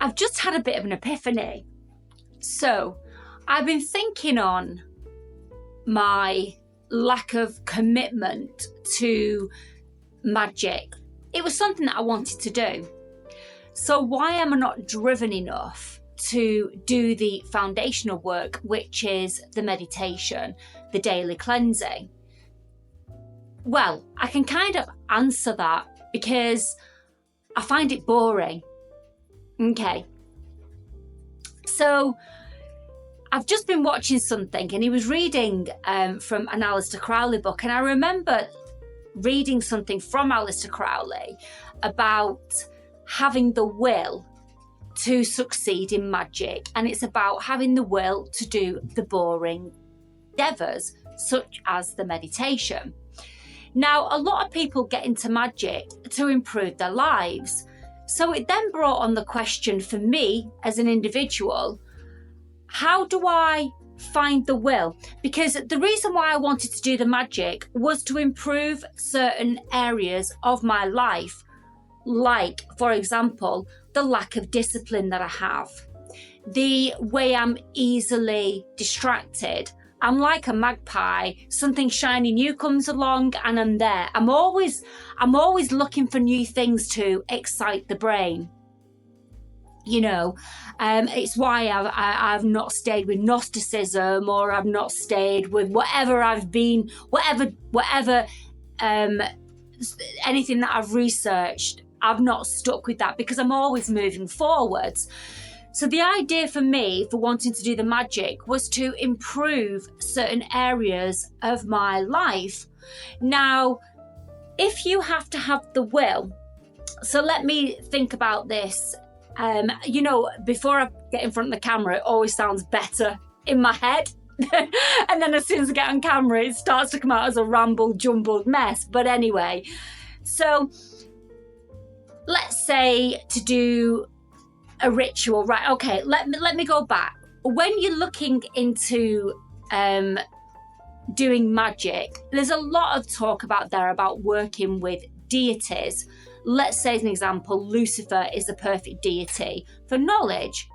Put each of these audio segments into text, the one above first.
I've just had a bit of an epiphany. So I've been thinking on my lack of commitment to magic. It was something that I wanted to do. So why am I not driven enough to do the foundational work, which is the meditation, the daily cleansing? Well, I can kind of answer that because I find it boring. Okay. So I've just been watching something, and he was reading from an Aleister Crowley book, and I remember reading something from Aleister Crowley about having the will to succeed in magic, and it's about having the will to do the boring endeavours such as the meditation. Now, a lot of people get into magic to improve their lives, so it then brought on the question for me as an individual, how do I find the will? Because the reason why I wanted to do the magic was to improve certain areas of my life, like, for example, the lack of discipline that I have, the way I'm easily distracted. I'm like a magpie. Something shiny new comes along and I'm there. I'm always looking for new things to excite the brain. You know, it's why I've not stayed with Gnosticism, or I've not stayed with whatever I've been, anything that I've researched. I've not stuck with that because I'm always moving forwards. So the idea for me for wanting to do the magic was to improve certain areas of my life. Now, if you have to have the will, so let me think about this. You know, before I get in front of the camera, it always sounds better in my head. And then as soon as I get on camera, it starts to come out as a rambled, jumbled mess. But anyway, so let's say to do a ritual, right? Okay, let me go back. When you're looking into doing magic, there's a lot of talk about working with deities. Let's say, as an example, Lucifer is the perfect deity for knowledge.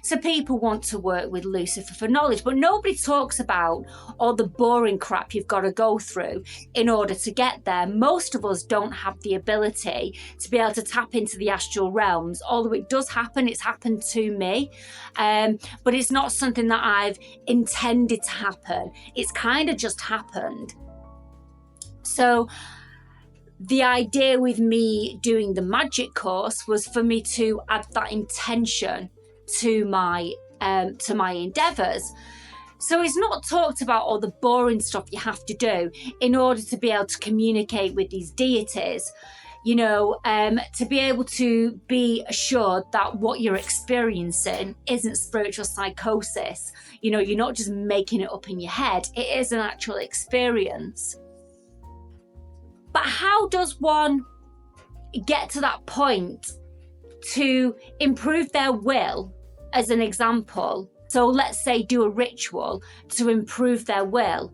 So people want to work with Lucifer for knowledge, but nobody talks about all the boring crap you've got to go through in order to get there. Most of us don't have the ability to be able to tap into the astral realms, although it does happen. It's happened to me, but it's not something that I've intended to happen. It's kind of just happened. So the idea with me doing the magic course was for me to add that intention to my endeavours. So it's not talked about all the boring stuff you have to do in order to be able to communicate with these deities, you know, to be able to be assured that what you're experiencing isn't spiritual psychosis. You know, you're not just making it up in your head. It is an actual experience. But how does one get to that point to improve their will, as an example? So let's say do a ritual to improve their will,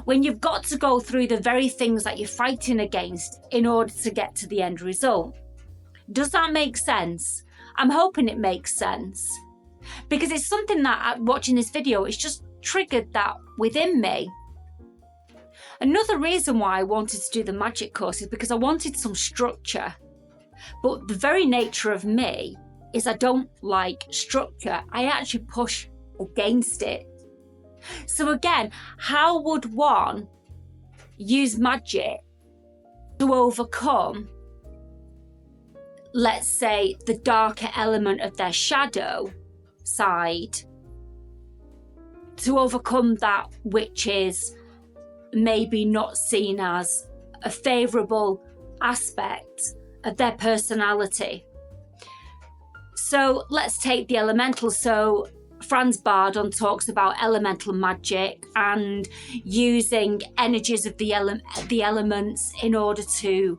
when you've got to go through the very things that you're fighting against in order to get to the end result. Does that make sense? I'm hoping it makes sense, because it's something that watching this video, it's just triggered that within me. Another reason why I wanted to do the magic course is because I wanted some structure. But the very nature of me is I don't like structure. I actually push against it. So again, how would one use magic to overcome, let's say, the darker element of their shadow side, to overcome that which is maybe not seen as a favourable aspect of their personality? So let's take the elemental. So Franz Bardon talks about elemental magic and using energies of the elements in order to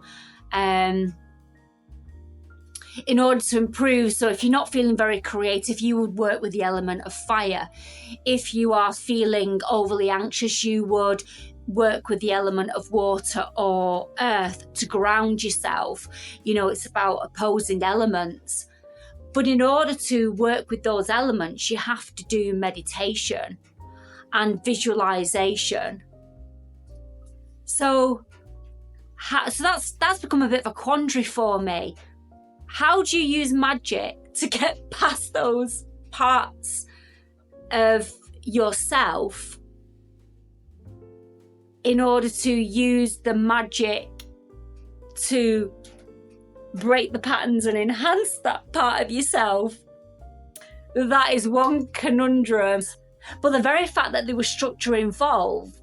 improve. So if you're not feeling very creative, you would work with the element of fire. If you are feeling overly anxious, you would work with the element of water or earth to ground yourself. You know, it's about opposing elements. But in order to work with those elements, you have to do meditation and visualization. So that's become a bit of a quandary for me. How do you use magic to get past those parts of yourself in order to use the magic to break the patterns and enhance that part of yourself? That is one conundrum. But the very fact that there was structure involved,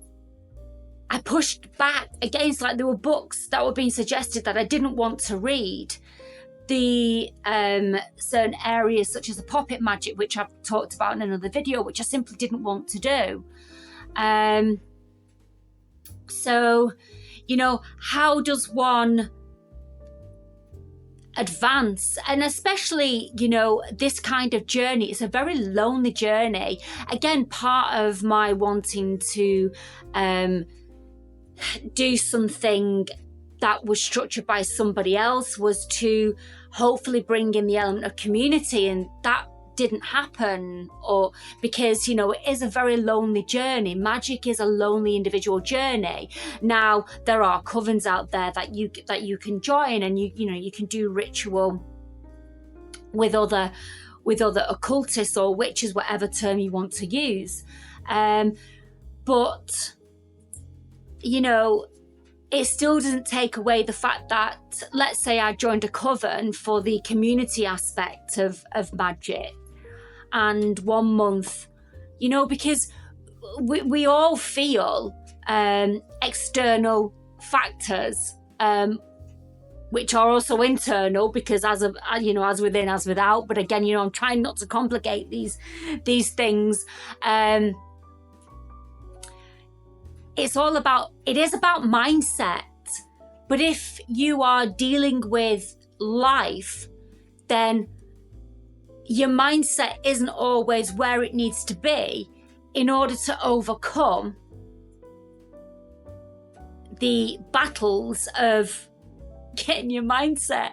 I pushed back against, like, there were books that were being suggested that I didn't want to read. The certain areas such as the poppet magic, which I've talked about in another video, which I simply didn't want to do. So, you know, how does one advance? And especially, you know, this kind of journey, it's a very lonely journey. Again, part of my wanting to do something that was structured by somebody else was to hopefully bring in the element of community, and that didn't happen, or because, you know, it is a very lonely journey. Magic is a lonely individual journey. Now, there are covens out there that you can join, and you know, you can do ritual with other occultists or witches, whatever term you want to use. But you know, it still doesn't take away the fact that, let's say I joined a coven for the community aspect of magic, and 1 month, you know, because we all feel external factors, which are also internal, because as within, as without. But again, you know, I'm trying not to complicate these things. It is about mindset. But if you are dealing with life, then your mindset isn't always where it needs to be in order to overcome the battles of getting your mindset.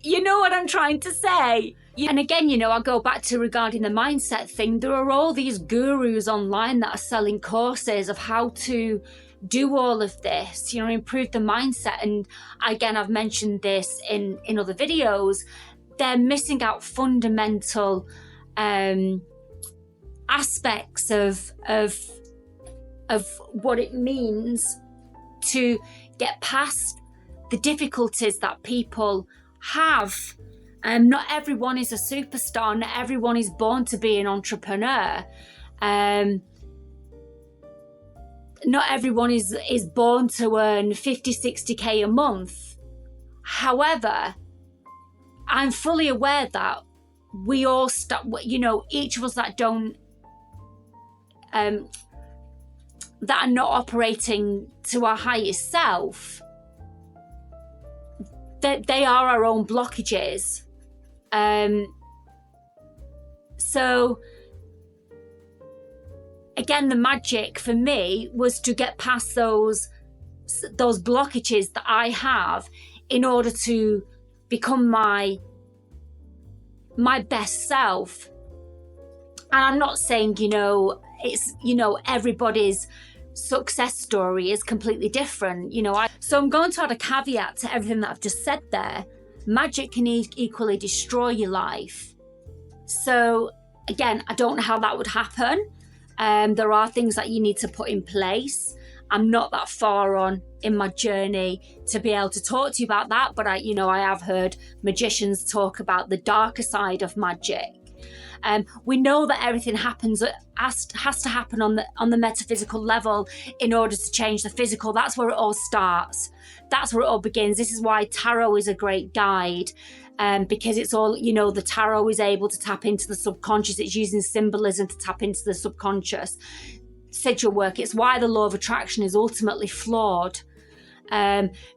You know what I'm trying to say? And again, you know, I go back to regarding the mindset thing. There are all these gurus online that are selling courses of how to do all of this, you know, improve the mindset. And again, I've mentioned this in other videos. They're missing out fundamental aspects of what it means to get past the difficulties that people have. Not everyone is a superstar. Not everyone is born to be an entrepreneur. Not everyone is born to earn 50, 60k a month. However, I'm fully aware that we all you know, each of us that don't, that are not operating to our highest self, that they are our own blockages. So again, the magic for me was to get past those blockages that I have in order to become my best self. And I'm not saying, you know, it's, you know, everybody's success story is completely different, you know. So I'm going to add a caveat to everything that I've just said there. Magic can equally destroy your life. So again, I don't know how that would happen. There are things that you need to put in place. I'm not that far on in my journey to be able to talk to you about that, but I have heard magicians talk about the darker side of magic. We know that everything has to happen on the metaphysical level in order to change the physical. That's where it all starts. That's where it all begins. This is why tarot is a great guide, because it's all, you know, the tarot is able to tap into the subconscious. It's using symbolism to tap into the subconscious. Sigil work, it's why the law of attraction is ultimately flawed,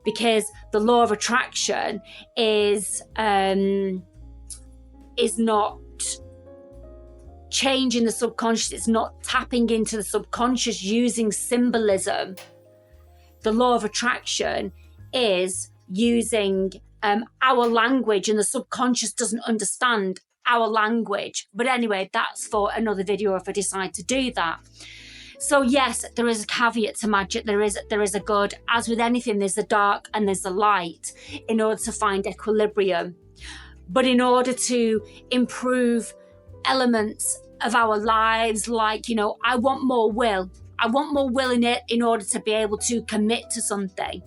because the law of attraction is not changing the subconscious. It's not tapping into the subconscious using symbolism. The law of attraction is using our language, and the subconscious doesn't understand our language. But anyway, that's for another video if I decide to do that. So yes, there is a caveat to magic. There is a good, as with anything, there's the dark and there's the light in order to find equilibrium. But in order to improve elements of our lives, like, you know, I want more will. I want more will in it in order to be able to commit to something.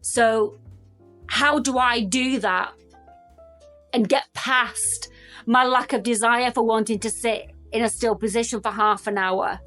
So how do I do that and get past my lack of desire for wanting to sit in a still position for half an hour?